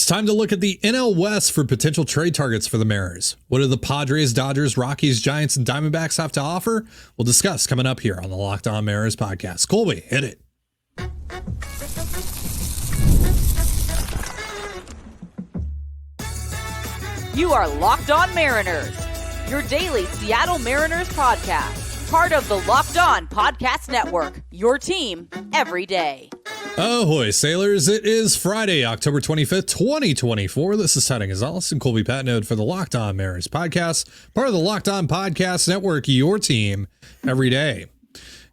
It's time to look at the NL West for potential trade targets for the Mariners. What do the Padres, Dodgers, Rockies, Giants, and Diamondbacks have to offer? We'll discuss coming up here on the Locked On Mariners podcast. Colby, hit it. You are Locked On Mariners, your daily Seattle Mariners podcast. Part of the Locked On Podcast Network, your team every day. Ahoy, sailors. It is Friday, October 25th, 2024. This is Tyler Gonzalez and Colby Patnode for the Locked On Mariners podcast, part of the Locked On Podcast Network, your team every day.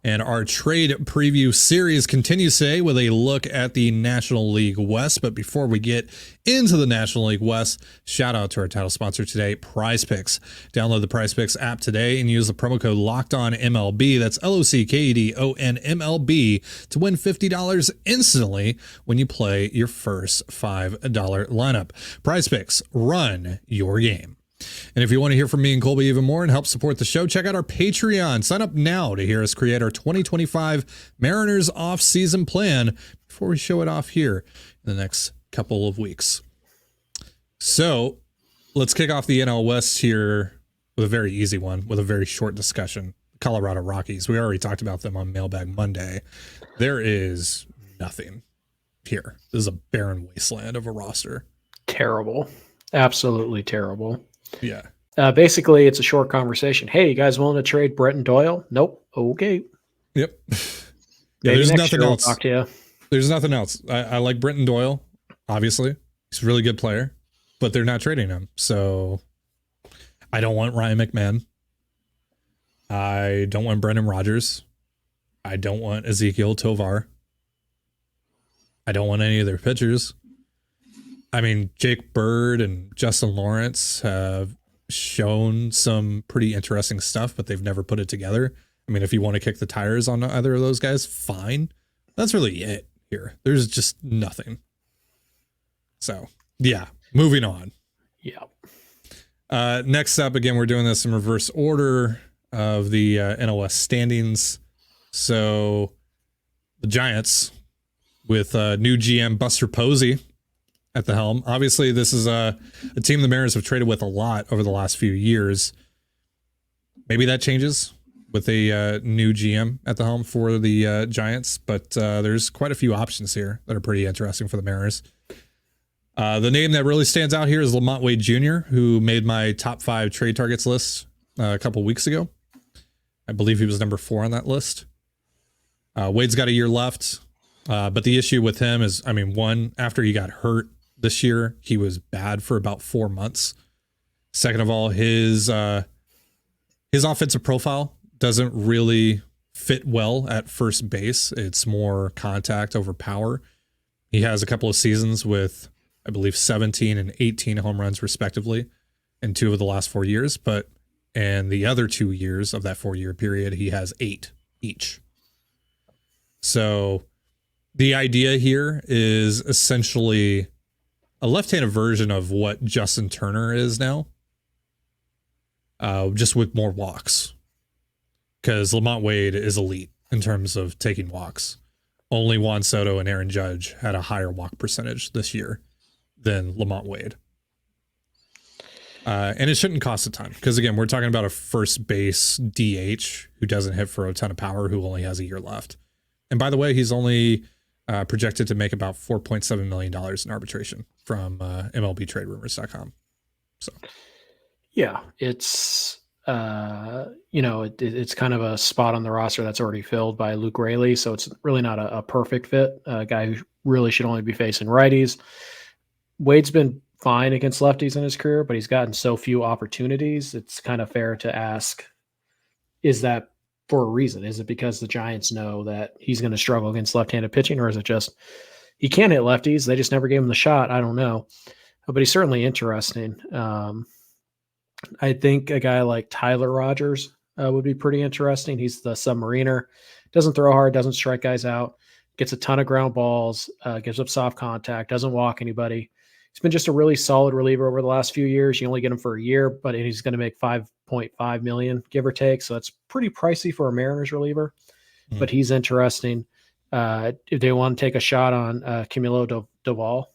And our trade preview series continues today with a look at the National League West. But before we get into the National League West, shout out to our title sponsor today, PrizePicks. Download the PrizePicks app today and use the promo code LOCKEDONMLB. That's LOCKEDONMLB to win $50 instantly when you play your first $5 lineup. PrizePicks, run your game. And if you want to hear from me and Colby even more and help support the show, check out our Patreon. Sign up now to hear us create our 2025 Mariners off-season plan before we show it off here in the next couple of weeks. So let's kick off the NL West here with a very easy one, with a very short discussion. Colorado Rockies. We already talked about them on Mailbag Monday. There is nothing here. This is a barren wasteland of a roster. Terrible. Absolutely terrible. Yeah. Basically, it's a short conversation. Hey, you guys willing to trade Brett and Doyle? Nope. Okay. Yep. Yeah, Maybe there's next nothing year else. We'll talk to you. There's nothing else. I like Brenton Doyle, obviously. He's a really good player, but they're not trading him. So I don't want Ryan McMahon. I don't want Brendan Rodgers. I don't want Ezekiel Tovar. I don't want any of their pitchers. I mean, Jake Bird and Justin Lawrence have shown some pretty interesting stuff, but they've never put it together. I mean, if you want to kick the tires on either of those guys, fine. That's really it here. There's just nothing. So, yeah, moving on. Yeah. Next up, again, we're doing this in reverse order of the NOS standings. So, the Giants with new GM Buster Posey at the helm. Obviously, this is a team the Mariners have traded with a lot over the last few years. Maybe that changes with a new GM at the helm for the Giants, but there's quite a few options here that are pretty interesting for the Mariners. The name that really stands out here is Lamont Wade Jr., who made my top 5 trade targets list a couple weeks ago. I believe he was number 4 on that list. Wade's got a year left, but the issue with him is, I mean, one, after he got hurt this year, he was bad for about 4 months. Second of all, his offensive profile doesn't really fit well at first base. It's more contact over power. He has a couple of seasons with, I believe, 17 and 18 home runs respectively in 2 of the last 4 years. But in the other 2 years of that 4-year period, he has 8 each. So the idea here is essentially a left-handed version of what Justin Turner is now, just with more walks. Because Lamont Wade is elite in terms of taking walks. Only Juan Soto and Aaron Judge had a higher walk percentage this year than Lamont Wade. And it shouldn't cost a ton. Because, again, we're talking about a first base DH who doesn't hit for a ton of power, who only has a year left. And by the way, he's only projected to make about $4.7 million in arbitration from MLBTradeRumors.com. So, yeah, it's it's kind of a spot on the roster that's already filled by Luke Raley, so it's really not a perfect fit. A guy who really should only be facing righties. Wade's been fine against lefties in his career, but he's gotten so few opportunities. It's kind of fair to ask, is that for a reason? Is it because the Giants know that he's going to struggle against left-handed pitching, or is it just he can hit lefties? They just never gave him the shot. I don't know, but he's certainly interesting. I think a guy like Tyler Rogers would be pretty interesting. He's the submariner, doesn't throw hard, doesn't strike guys out, gets a ton of ground balls, gives up soft contact, doesn't walk anybody. He's been just a really solid reliever over the last few years. You only get him for a year, but he's going to make $5.5 million, give or take. So that's pretty pricey for a Mariners reliever, but he's interesting. If they want to take a shot on Camilo Doval,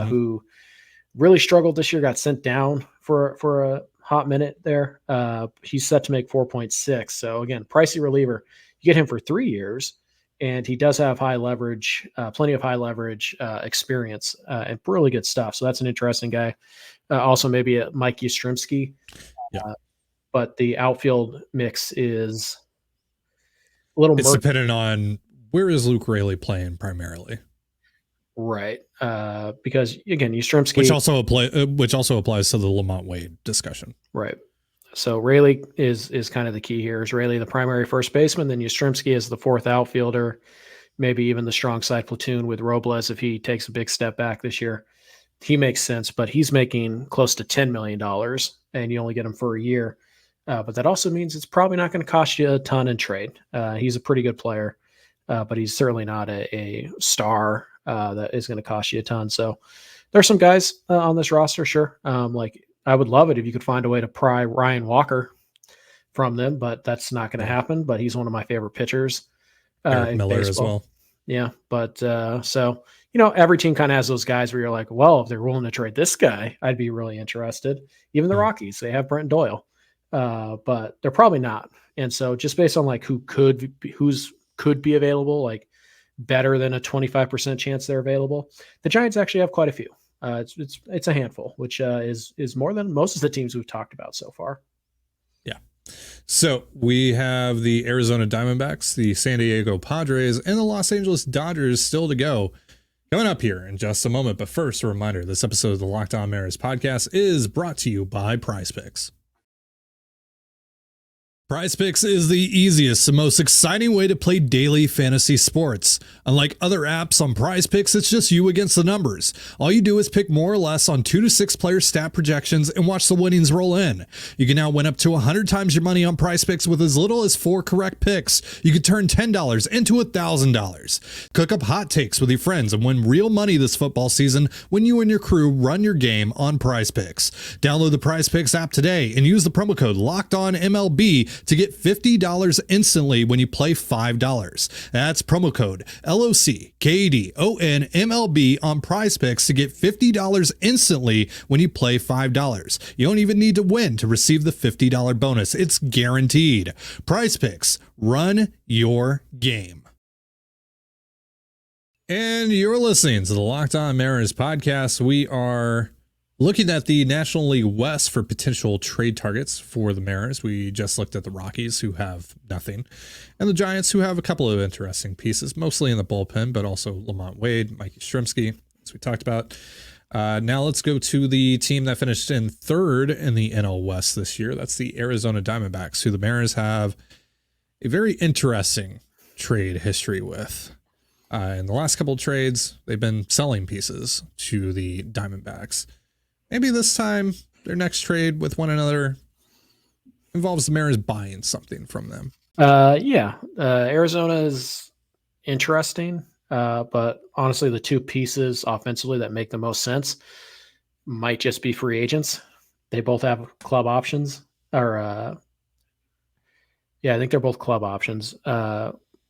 who Really struggled this year, got sent down for a hot minute there. He's set to make 4.6. So again, pricey reliever. You get him for 3 years, and he does have high leverage, plenty of high leverage experience, and really good stuff. So that's an interesting guy. Also, maybe a Mike Yastrzemski. Yeah. But the outfield mix is a little It's dependent on where is Luke Raley playing primarily. Right. Because again, Yastrzemski, which also applies to the Lamont Wade discussion. Right. So Raley is kind of the key here. Is Raley the primary first baseman? Then Yastrzemski is the fourth outfielder, maybe even the strong side platoon with Robles if he takes a big step back this year. He makes sense, but he's making close to $10 million, and you only get him for a year. But that also means it's probably not going to cost you a ton in trade. He's a pretty good player, but he's certainly not a star that is going to cost you a ton. So there's some guys on this roster, sure. Like I would love it if you could find a way to pry Ryan Walker from them, but that's not going to happen. But he's one of my favorite pitchers. Eric Miller baseball as well. Yeah, but so every team kind of has those guys where you're like, well, if they're willing to trade this guy, I'd be really interested. Even the Rockies, they have Brent Doyle, but they're probably not. And so just based on like who could be available, like better than a 25% chance they're available, the Giants actually have quite a few. It's a handful, which is more than most of the teams we've talked about so far. Yeah. So we have the Arizona Diamondbacks, the San Diego Padres, and the Los Angeles Dodgers still to go. Coming up here in just a moment, but first, a reminder, this episode of the Locked On Mariners podcast is brought to you by PrizePicks. PrizePicks is the easiest and most exciting way to play daily fantasy sports. Unlike other apps on PrizePicks, it's just you against the numbers. All you do is pick more or less on 2 to 6 player stat projections and watch the winnings roll in. You can now win up to 100 times your money on PrizePicks with as little as 4 correct picks. You can turn $10 into $1,000. Cook up hot takes with your friends and win real money this football season when you and your crew run your game on PrizePicks. Download the PrizePicks app today and use the promo code LOCKEDONMLB to get $50 instantly when you play $5. That's promo code LOCKEDONMLB on PrizePicks to get $50 instantly when you play $5. You don't even need to win to receive the $50 bonus. It's guaranteed. PrizePicks, run your game. And you're listening to the Locked On Mariners podcast. We are looking at the National League West for potential trade targets for the Mariners. We just looked at the Rockies, who have nothing, and the Giants, who have a couple of interesting pieces, mostly in the bullpen, but also Lamont Wade, Mike Yastrzemski, as we talked about. Now let's go to the team that finished in third in the NL West this year. That's the Arizona Diamondbacks, who the Mariners have a very interesting trade history with. In the last couple of trades, they've been selling pieces to the Diamondbacks. Maybe this time their next trade with one another involves the Mariners buying something from them. Arizona is interesting, but honestly, the two pieces offensively that make the most sense might just be free agents. They both have club options, I think they're both club options.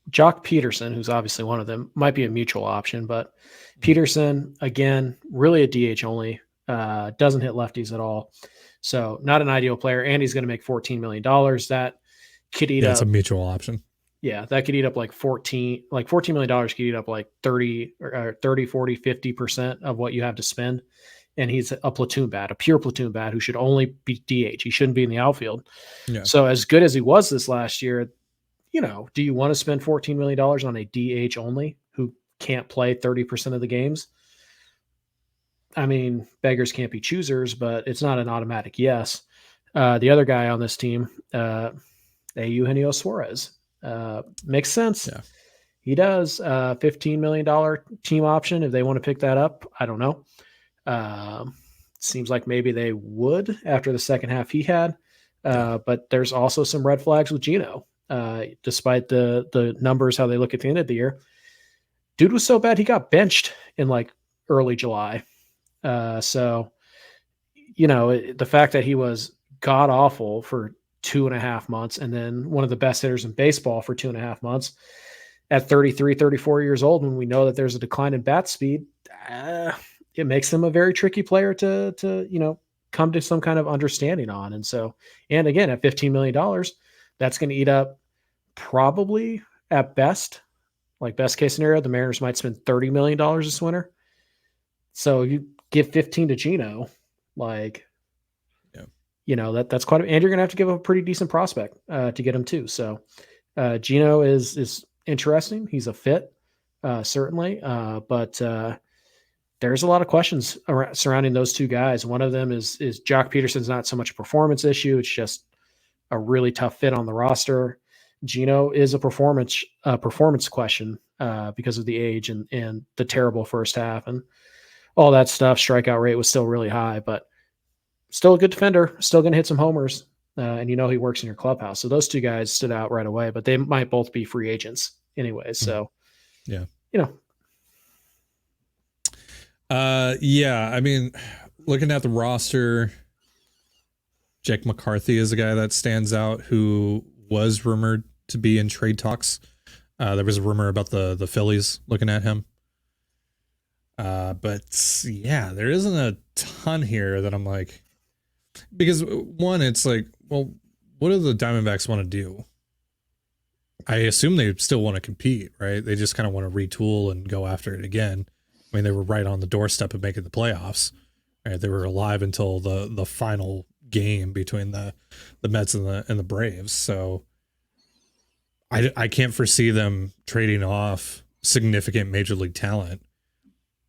Jock Peterson, who's obviously one of them, might be a mutual option, but Peterson, again, really a DH only. Doesn't hit lefties at all. So not an ideal player. And he's going to make $14 million. That could eat up. It's a mutual option. Yeah. That could eat up like $14 million could eat up like 30, 40, 50% of what you have to spend. And he's a platoon bat, a pure platoon bat who should only be DH. He shouldn't be in the outfield. Yeah. So as good as he was this last year, do you want to spend $14 million on a DH only who can't play 30% of the games? I mean, beggars can't be choosers, but it's not an automatic yes. The other guy on this team, Eugenio Suarez, makes sense. Yeah. He does. $15 million team option if they want to pick that up. I don't know. Seems like maybe they would after the second half he had. But there's also some red flags with Gino, despite the numbers, how they look at the end of the year. Dude was so bad he got benched in like early July. The fact that he was god awful for 2.5 months and then one of the best hitters in baseball for 2.5 months at 33, 34 years old, when we know that there's a decline in bat speed, it makes them a very tricky player to come to some kind of understanding on. And so, and again, at $15 million, that's going to eat up probably at best, like best case scenario, the Mariners might spend $30 million this winter. So you give 15 to Gino, like, that's quite and you're going to have to give a pretty decent prospect to get him too. So Gino is interesting. He's a fit, certainly. But there's a lot of questions surrounding those two guys. One of them is Jock Peterson's not so much a performance issue. It's just a really tough fit on the roster. Gino is a performance question because of the age and the terrible first half and all that stuff. Strikeout rate was still really high, but still a good defender, still going to hit some homers. And he works in your clubhouse. So those two guys stood out right away, but they might both be free agents anyway. So, yeah. I mean, looking at the roster, Jake McCarthy is a guy that stands out who was rumored to be in trade talks. There was a rumor about the Phillies looking at him. But yeah, there isn't a ton here that I'm like, because one, it's like, well, what do the Diamondbacks want to do? I assume they still want to compete, right? They just kind of want to retool and go after it again. I mean, they were right on the doorstep of making the playoffs. Right? They were alive until the final game between the Mets and the Braves. So I can't foresee them trading off significant major league talent.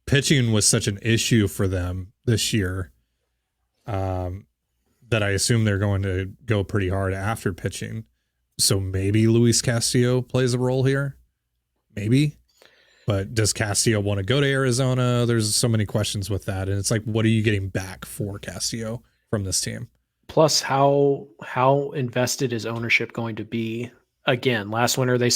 Pitching was such an issue for them this year that I assume they're going to go pretty hard after pitching. So maybe Luis Castillo plays a role here. Maybe. But does Castillo want to go to Arizona? There's so many questions with that. And it's like, what are you getting back for Castillo from this team? Plus, how invested is ownership going to be? Again, last winter they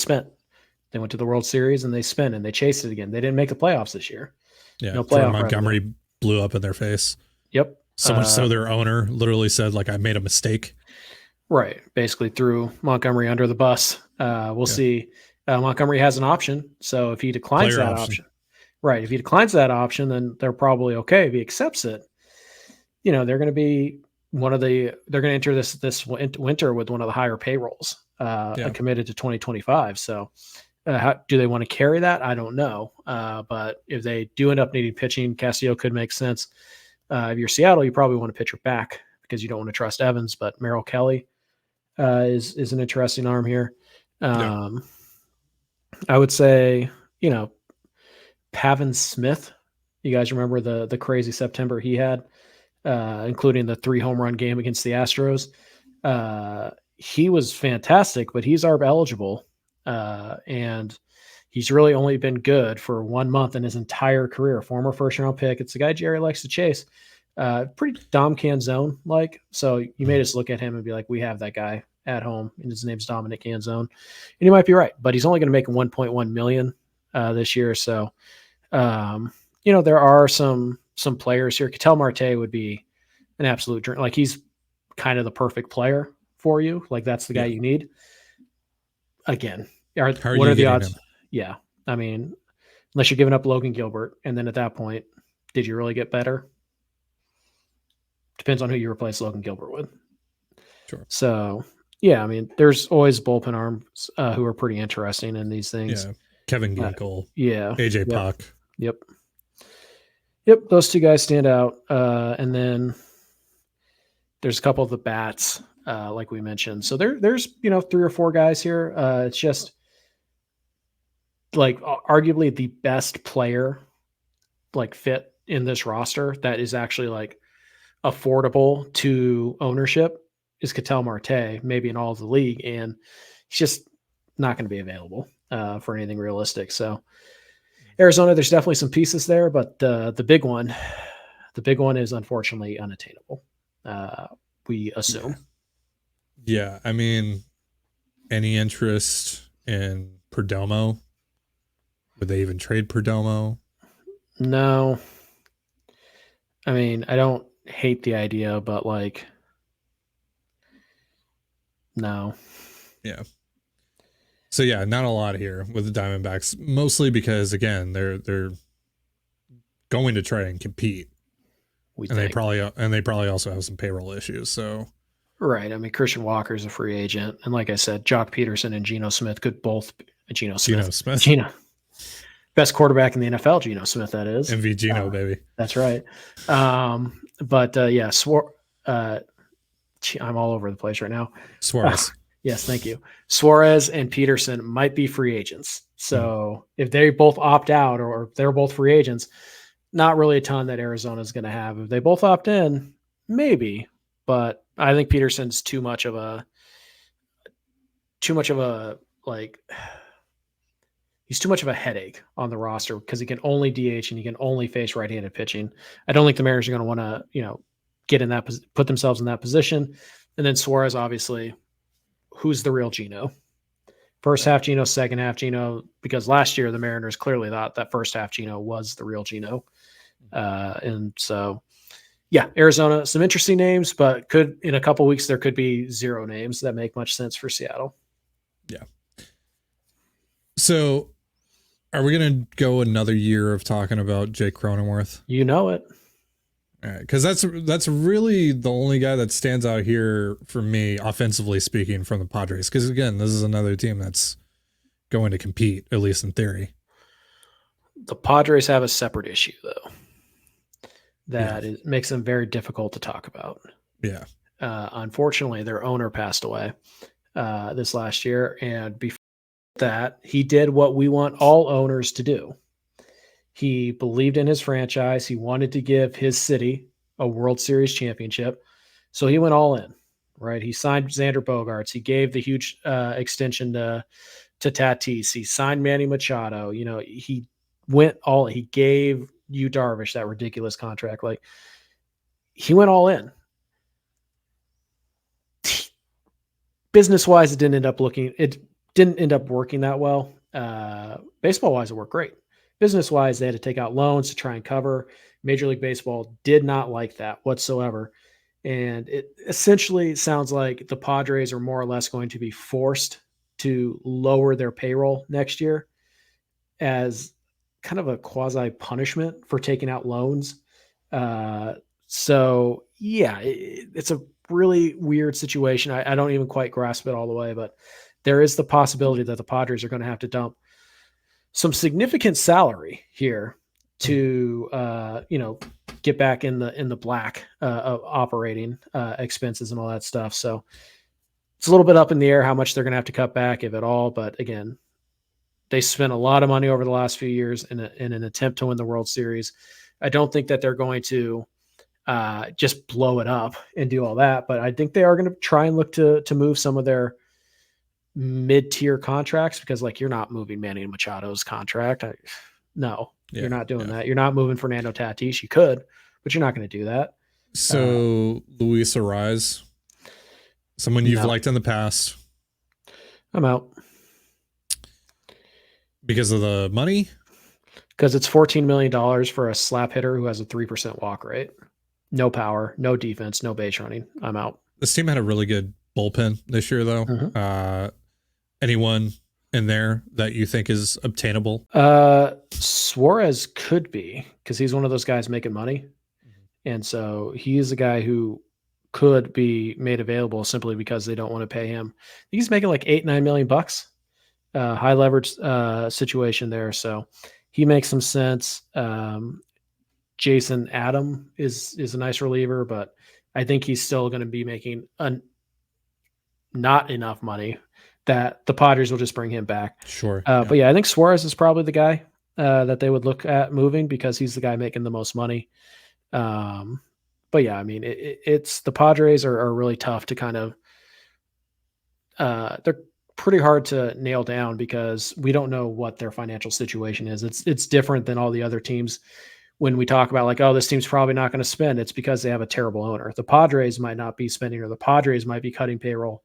went to the World Series and they spent and they chased it again. They didn't make the playoffs this year. Yeah, no playoff. Montgomery blew up in their face. Yep. So much so their owner literally said, like, I made a mistake. Right. Basically threw Montgomery under the bus. We'll see. Montgomery has an option. So if he declines that option, right. If he declines that option, then they're probably okay. If he accepts it, they're going to be they're going to enter this winter with one of the higher payrolls committed to 2025. So how do they want to carry that? I don't know. But if they do end up needing pitching, Castillo could make sense. If you're Seattle, you probably want to pitcher back because you don't want to trust Evans, but Merrill Kelly is an interesting arm here. I would say, Pavin Smith. You guys remember the crazy September he had, including the 3 home run game against the Astros. He was fantastic, but he's ARB eligible. And he's really only been good for 1 month in his entire career. Former first round pick. It's the guy Jerry likes to chase. Pretty Dom Canzone like. So you may just look at him and be like, we have that guy at home, and his name's Dominic Canzone. And you might be right, but he's only going to make 1.1 million this year. So, there are some players here. Ketel Marte would be an absolute dream. Like, he's kind of the perfect player for you. Like, that's the guy you need. Again, what are the odds? Him? Yeah. I mean, unless you're giving up Logan Gilbert, and then at that point, did you really get better? Depends on who you replace Logan Gilbert with. Sure. So, yeah, I mean, there's always bullpen arms who are pretty interesting in these things. Yeah. Kevin Ginkel. Yep. AJ Puck. Yep. Those two guys stand out. And then there's a couple of the bats, like we mentioned. So there's 3 or 4 guys here. It's just like arguably the best player like fit in this roster that is actually like affordable to ownership is Ketel Marte, maybe in all of the league, and he's just not going to be available for anything realistic. So Arizona, there's definitely some pieces there, but the big one is unfortunately unattainable. We assume. Yeah, I mean, any interest in Perdomo? Would they even trade Perdomo? No. I mean, I don't hate the idea, but like, no. Yeah. So yeah, not a lot here with the Diamondbacks, mostly because again, they're going going to try and compete. They probably also have some payroll issues. So right. I mean, Christian Walker's a free agent, and like I said, Jock Peterson and Geno Smith could both. Geno best quarterback in the NFL. Geno Smith, that is. MV Geno, baby. That's right. I'm all over the place right now. Suarez. Yes, thank you. Suarez and Peterson might be free agents. So if they both opt out or if they're both free agents, not really a ton that Arizona is going to have. If they both opt in, maybe. But I think Peterson's too much of a he's too much of a headache on the roster because he can only DH and he can only face right-handed pitching. I don't think the Mariners are going to want to, get in that, put themselves in that position. And then Suarez, obviously, who's the real Geno? First half Geno, second half Geno, because last year the Mariners clearly thought that first half Geno was the real Geno. And so, yeah, Arizona, some interesting names, but in a couple weeks, there could be 0 names that make much sense for Seattle. Yeah. So are we going to go another year of talking about Jake Cronenworth? You know it. All right, because that's really the only guy that stands out here for me, offensively speaking, from the Padres. Because again, this is another team that's going to compete, at least in theory. The Padres have a separate issue, though, that makes them very difficult to talk about. Yeah. Unfortunately, their owner passed away this last year, and before that, he did what we want all owners to do. He believed in his franchise. He wanted to give his city a World Series championship. So he went all in, right? He signed Xander Bogaerts. He gave the huge extension to Tatis. He signed Manny Machado. He went all, he gave Yu Darvish that ridiculous contract. Like, he went all in. Business-wise, it didn't end up working that well. Baseball-wise, it worked great. Business-wise, they had to take out loans to try and cover. Major League Baseball did not like that whatsoever. And it essentially sounds like the Padres are more or less going to be forced to lower their payroll next year as kind of a quasi-punishment for taking out loans. So, yeah, it's a really weird situation. I don't even quite grasp it all the way, but there is the possibility that the Padres are going to have to dump some significant salary here to, get back in the black of operating expenses and all that stuff. So it's a little bit up in the air how much they're going to have to cut back, if at all. But again, they spent a lot of money over the last few years in an attempt to win the World Series. I don't think that they're going to just blow it up and do all that, but I think they are going to try and look to move some of their mid-tier contracts, because you're not moving Manny Machado's contract. You're not doing that. You're not moving Fernando Tatis. You could, but you're not going to do that. So Luis Suarez, someone you've liked in the past. I'm out. Because of the money? Because it's $14 million for a slap hitter who has a 3% walk rate. No power, no defense, no base running. I'm out. This team had a really good bullpen this year, though. Mm-hmm. Anyone in there that you think is obtainable? Suarez could be, because he's one of those guys making money. Mm-hmm. And so he's a guy who could be made available simply because they don't want to pay him. He's making like $8-9 million bucks. High leverage situation there. So he makes some sense. Jason Adam is a nice reliever, but I think he's still going to be making not enough money that the Padres will just bring him back. Sure. But yeah, I think Suarez is probably the guy that they would look at moving, because he's the guy making the most money. But yeah, I mean, it's the Padres are really tough to kind of, they're pretty hard to nail down because we don't know what their financial situation is. It's different than all the other teams. When we talk about this team's probably not going to spend, it's because they have a terrible owner. The Padres might not be spending, or the Padres might be cutting payroll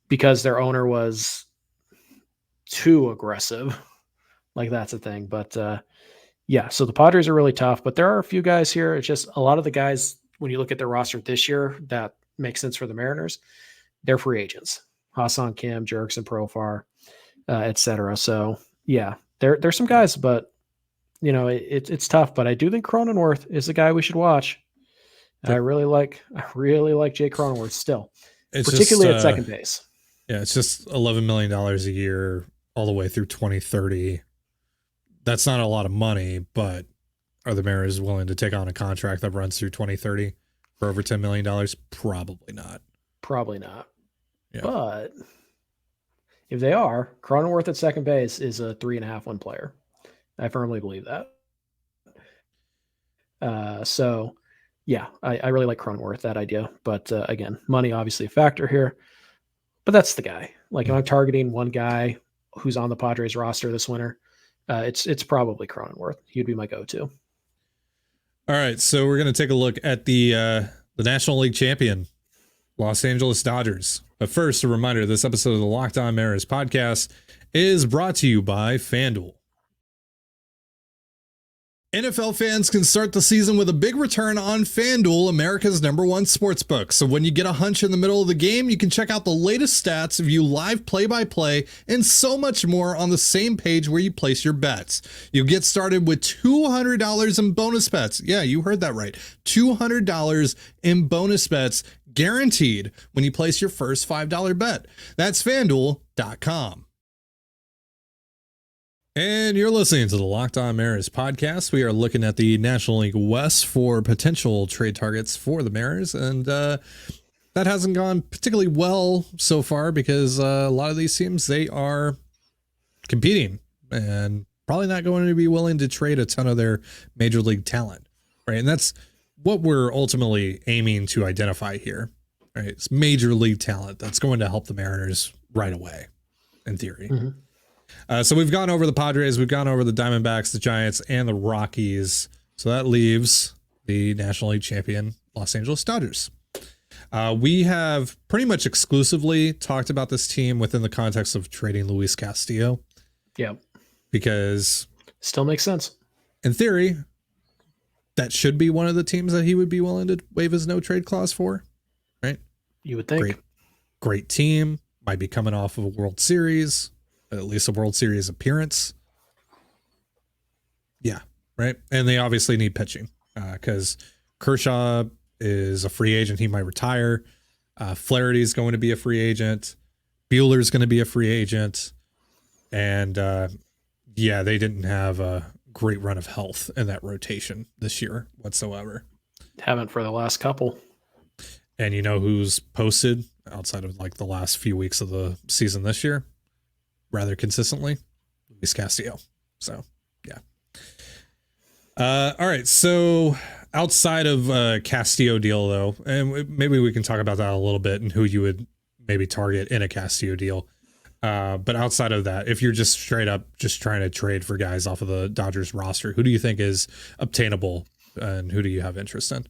because their owner was too aggressive. That's a thing. But yeah, so the Padres are really tough, but there are a few guys here. It's just a lot of the guys, when you look at their roster this year, that makes sense for the Mariners. They're free agents. Ha-Seong Kim, Jurickson Profar, et cetera. So yeah, there's some guys, but it's tough, but I do think Cronenworth is the guy we should watch. I really like Jay Cronenworth still, particularly at second base. Yeah, it's just $11 million a year all the way through 2030. That's not a lot of money, but are the Mariners willing to take on a contract that runs through 2030 for over $10 million? Probably not. Probably not. Yeah. But if they are, Cronenworth at second base is a 3.5 win player. I firmly believe that. So yeah, I really like Cronenworth, that idea. But again, money obviously a factor here. But that's the guy. Like, if I'm targeting one guy who's on the Padres roster this winter, it's probably Cronenworth. He'd be my go-to. All right, so we're going to take a look at the National League champion, Los Angeles Dodgers. But first, a reminder, this episode of the Locked On Mariners podcast is brought to you by FanDuel. NFL fans can start the season with a big return on FanDuel, America's #1 sportsbook. So when you get a hunch in the middle of the game, you can check out the latest stats, view live play-by-play, and so much more on the same page where you place your bets. You'll get started with $200 in bonus bets. Yeah, you heard that right. $200 in bonus bets guaranteed when you place your first $5 bet. That's FanDuel.com. And you're listening to the Locked On Mariners podcast. We are looking at the National League West for potential trade targets for the Mariners. And that hasn't gone particularly well so far because a lot of these teams, they are competing and probably not going to be willing to trade a ton of their major league talent. Right. And that's what we're ultimately aiming to identify here. Right. It's major league talent that's going to help the Mariners right away, in theory. Mm-hmm. So we've gone over the Padres, we've gone over the Diamondbacks, the Giants, and the Rockies. So that leaves the National League champion Los Angeles Dodgers. We have pretty much exclusively talked about this team within the context of trading Luis Castillo. Yeah. Because still makes sense. In theory, that should be one of the teams that he would be willing to waive his no trade clause for, right? You would think. Great team, might be coming off of a World Series. At least a World Series appearance. Yeah, right. And they obviously need pitching because Kershaw is a free agent. He might retire. Flaherty is going to be a free agent. Buehler's going to be a free agent. And yeah, they didn't have a great run of health in that rotation this year whatsoever. Haven't for the last couple. And you know who's posted outside of like the last few weeks of the season this year? Rather consistently, Luis Castillo. So, yeah. All right. So outside of Castillo deal, though, and maybe we can talk about that a little bit and who you would maybe target in a Castillo deal. But outside of that, if you're just straight up just trying to trade for guys off of the Dodgers roster, who do you think is obtainable and who do you have interest in?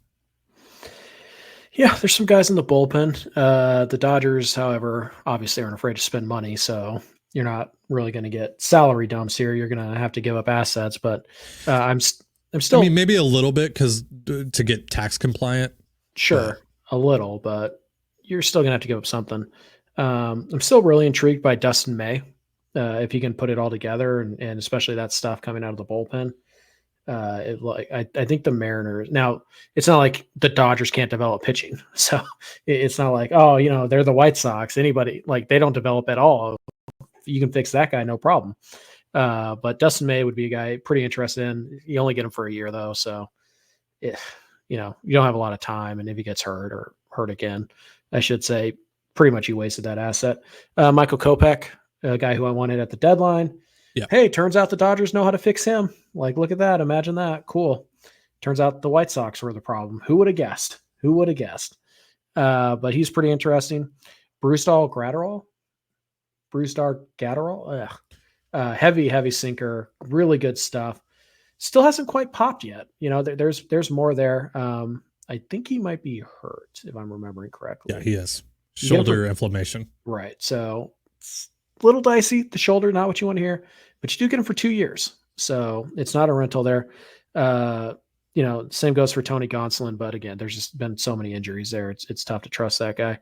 Yeah, there's some guys in the bullpen. The Dodgers, however, obviously aren't afraid to spend money. So you're not really going to get salary dumps here. You're going to have to give up assets, but I'm still. I mean, maybe a little bit because to get tax compliant. Sure, a little, but you're still going to have to give up something. I'm still really intrigued by Dustin May, if he can put it all together, and especially that stuff coming out of the bullpen. I think the Mariners now. It's not like the Dodgers can't develop pitching, so it's not like they're the White Sox. Anybody like they don't develop at all. You can fix that guy, no problem. But Dustin May would be a guy pretty interested in. You only get him for a year though, so you don't have a lot of time. And if he gets hurt or hurt again, I should say, pretty much you wasted that asset. Michael Kopech, a guy who I wanted at the deadline. Yeah. Hey, turns out the Dodgers know how to fix him. Like, look at that. Imagine that. Cool. Turns out the White Sox were the problem. Who would have guessed? But he's pretty interesting. Brusdar Gatterall. Heavy sinker, really good stuff. Still hasn't quite popped yet. There's more there. I think he might be hurt, if I'm remembering correctly. Yeah, he is. Shoulder inflammation. Right. So it's a little dicey. The shoulder, not what you want to hear, but you do get him for 2 years. So it's not a rental there. Same goes for Tony Gonsolin, but again, there's just been so many injuries there. It's tough to trust that guy.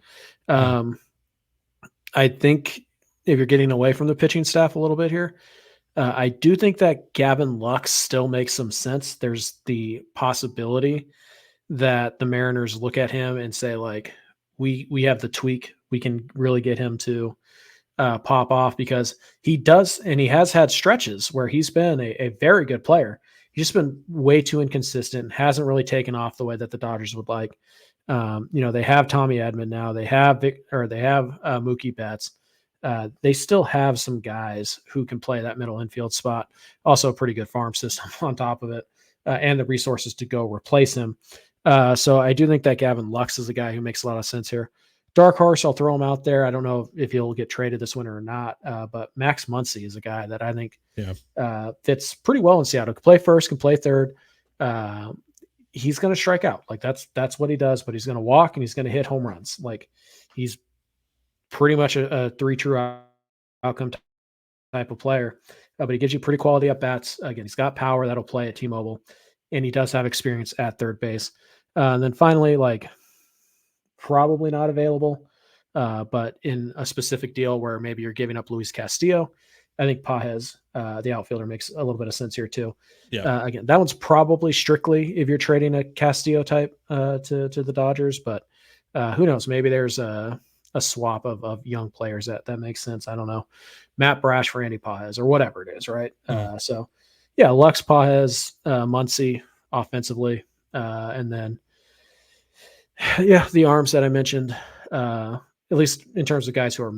I think if you're getting away from the pitching staff a little bit here, I do think that Gavin Lux still makes some sense. There's the possibility that the Mariners look at him and say, like, we have the tweak. We can really get him to pop off, because he does, and he has had stretches where he's been a very good player. He's just been way too inconsistent, hasn't really taken off the way that the Dodgers would like. They have Tommy Edman now. They have Mookie Betts. They still have some guys who can play that middle infield spot. Also, a pretty good farm system on top of it, and the resources to go replace him. So I do think that Gavin Lux is a guy who makes a lot of sense here. Dark horse, I'll throw him out there. I don't know if he'll get traded this winter or not, but Max Muncy is a guy that I think fits pretty well in Seattle. Can play first, can play third. He's going to strike out. Like that's what he does, but he's going to walk and he's going to hit home runs. Like he's pretty much a three true outcome type of player, but he gives you pretty quality at bats. Again, he's got power that'll play at T-Mobile, and he does have experience at third base. And then finally, like, probably not available, but in a specific deal where maybe you're giving up Luis Castillo, I think Pages, the outfielder, makes a little bit of sense here too. Yeah. Again, that one's probably strictly if you're trading a Castillo type to the Dodgers, but who knows? Maybe there's a swap of young players that makes sense. I don't know. Matt Brash for Andy Pages or whatever it is, right? So yeah, Lux, Pages, Muncy offensively, and then the arms that I mentioned, at least in terms of guys who are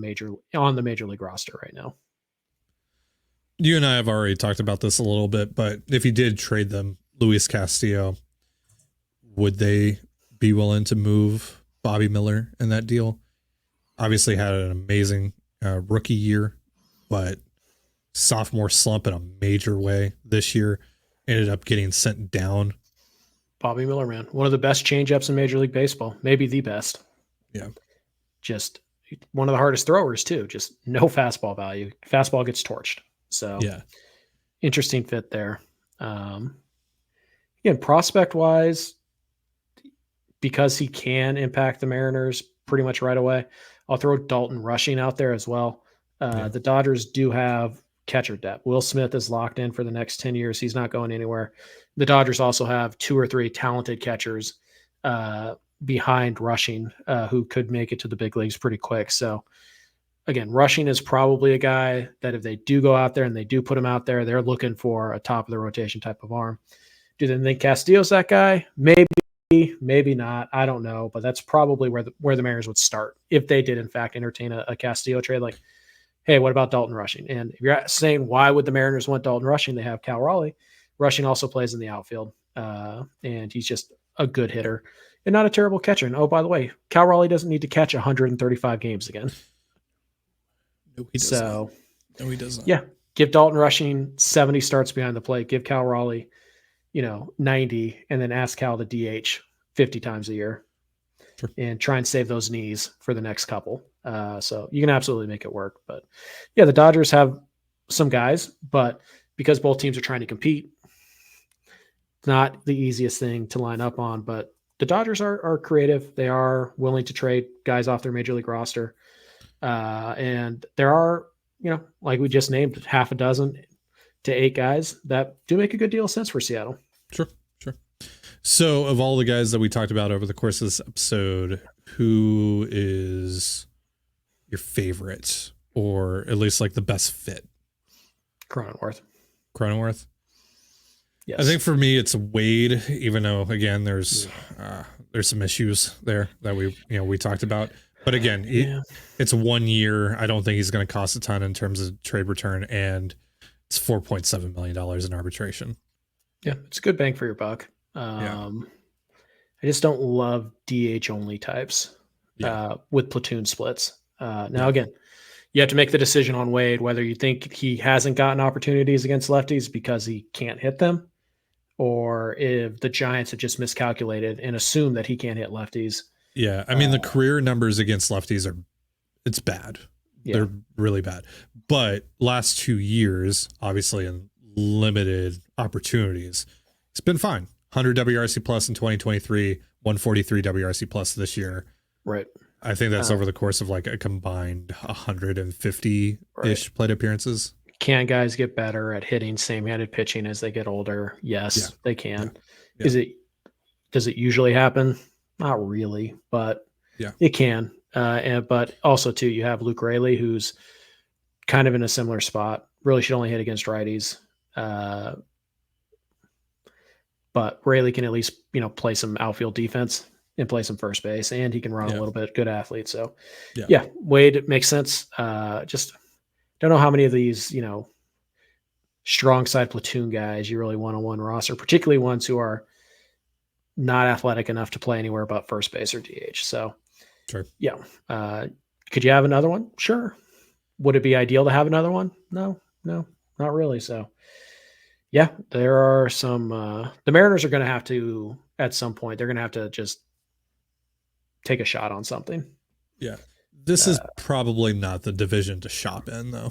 on the major league roster right now. You and I have already talked about this a little bit, but if you did trade them, Luis Castillo, would they be willing to move Bobby Miller in that deal? Obviously had an amazing rookie year, but sophomore slump in a major way this year, ended up getting sent down. Bobby Miller, man, one of the best changeups in Major League Baseball, maybe the best. Yeah. Just one of the hardest throwers too. Just no fastball value. Fastball gets torched. So yeah, interesting fit there. Again, prospect wise, because he can impact the Mariners pretty much right away, I'll throw Dalton Rushing out there as well. The Dodgers do have catcher depth. Will Smith is locked in for the next 10 years. He's not going anywhere. The Dodgers also have 2 or 3 talented catchers behind Rushing who could make it to the big leagues pretty quick. So again, Rushing is probably a guy that if they do go out there and they do put him out there, they're looking for a top of the rotation type of arm. Do they think Castillo's that guy? Maybe not. I don't know, but that's probably where the Mariners would start if they did in fact entertain a Castillo trade. Like, hey, what about Dalton Rushing? And if you're saying why would the Mariners want Dalton Rushing, they have Cal Raleigh. Rushing also plays in the outfield, and he's just a good hitter and not a terrible catcher. And oh, by the way, Cal Raleigh doesn't need to catch 135 games again. No, he does not. No, he doesn't. Yeah, give Dalton Rushing 70 starts behind the plate. Give Cal Raleigh, 90, and then ask Cal to DH 50 times a year, and try and save those knees for the next couple. So you can absolutely make it work. But yeah, the Dodgers have some guys, but because both teams are trying to compete, it's not the easiest thing to line up on. But the Dodgers are creative. They are willing to trade guys off their major league roster. And there are, like we just named, half a dozen to 8 guys that do make a good deal of sense for Seattle. Sure. So of all the guys that we talked about over the course of this episode, who is your favorite, or at least like the best fit? Cronenworth. Yes. I think for me it's Wade, even though again there's some issues there that we talked about. But again, it's 1 year. I don't think he's going to cost a ton in terms of trade return, and it's $4.7 million in arbitration. Yeah, it's a good bang for your buck. I just don't love DH only types with platoon splits. Now, again, you have to make the decision on Wade, whether you think he hasn't gotten opportunities against lefties because he can't hit them, or if the Giants have just miscalculated and assume that he can't hit lefties. Yeah, I mean, the career numbers against lefties it's bad. Yeah. They're really bad. But last 2 years, obviously in limited opportunities, it's been fine. 100 WRC plus in 2023, 143 WRC plus this year. Right. I think that's over the course of like a combined 150-ish plate appearances. Can guys get better at hitting same-handed pitching as they get older? Yes, they can. Yeah. Does it usually happen? Not really, but it can. But also too, you have Luke Raley, who's kind of in a similar spot. Really should only hit against righties. But Raley can at least, play some outfield defense and play some first base, and he can run a little bit. Good athlete. So Wade makes sense. Just don't know how many of these, strong side platoon guys you really want on one roster, particularly ones who are not athletic enough to play anywhere but first base or DH. So, sure. Could you have another one? Sure. Would it be ideal to have another one? No, not really. So, there are some. The Mariners are going to have to, at some point, they're going to have to just take a shot on something. Yeah. This is probably not the division to shop in, though.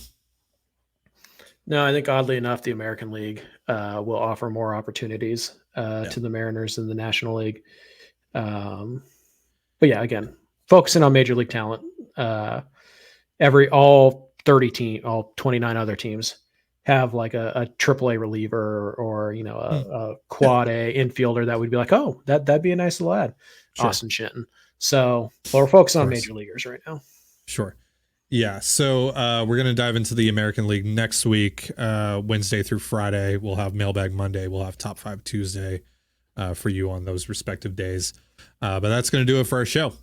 No, I think oddly enough, the American League will offer more opportunities to the Mariners than the National League. But again, focusing on major league talent, all 29 other teams have like a AAA reliever or a quad A infielder that would be like, oh, that'd be a nice little ad. Sure. Austin Shenton. So we're focusing on major leaguers right now. Sure. Yeah. So we're going to dive into the American League next week, Wednesday through Friday. We'll have Mailbag Monday. We'll have Top 5 Tuesday for you on those respective days. But that's going to do it for our show.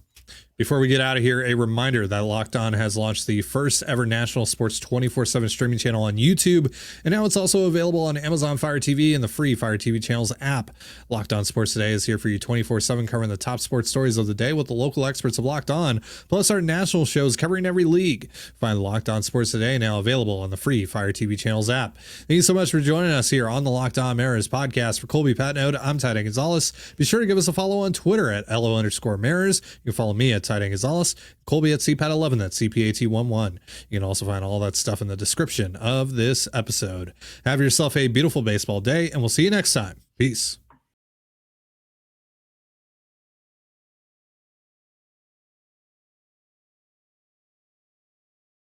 Before we get out of here, a reminder that Locked On has launched the first ever national sports 24/7 streaming channel on YouTube, and now it's also available on Amazon Fire TV and the free Fire TV channels app. Locked On Sports Today is here for you 24/7, covering the top sports stories of the day with the local experts of Locked On, plus our national shows covering every league. Find Locked On Sports Today now available on the free Fire TV channels app. Thank you so much for joining us here on the Locked On Mariners podcast. For Colby Patnode, I'm Titan Gonzalez. Be sure to give us a follow on Twitter at @LO_Mariners. You can follow me at Titan Gonzalez, Colby at CPAT11, that's CPAT11. You can also find all that stuff in the description of this episode. Have yourself a beautiful baseball day, and we'll see you next time. Peace.